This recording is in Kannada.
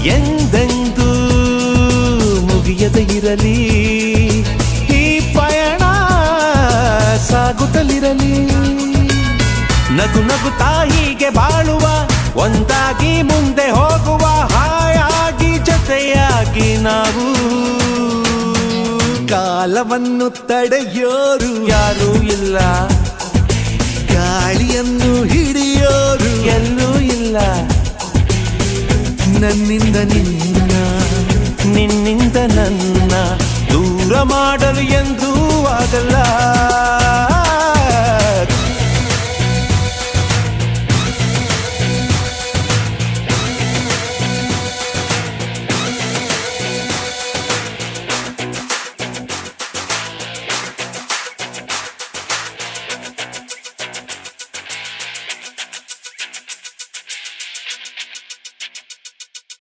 ಎಂದೆಂದೂ ಮುಗಿಯದೇ ಇರಲಿ ಈ ಪಯಣ ಸಾಗುತ್ತಲಿರಲಿ. ನಗು ನಗುತ್ತಾ ಹೀಗೆ ಬಾಳುವ, ಒಂದಾಗಿ ಮುಂದೆ ಹೋಗುವ, ಹಾಯಾಗಿ ಜೊತೆಯಾಗಿ ನಾವು. ಕಾಲವನ್ನು ತಡೆಯೋರು ಯಾರೂ ಇಲ್ಲ, ಗಾಳಿಯನ್ನು ಹಿಡಿಯೋರು ಎಲ್ಲೂ ಇಲ್ಲ. ನನ್ನಿಂದ ನಿನ್ನ, ನಿನ್ನಿಂದ ನನ್ನ ದೂರ ಮಾಡಲು ಎಂದೂ ಆಗಲ್ಲ.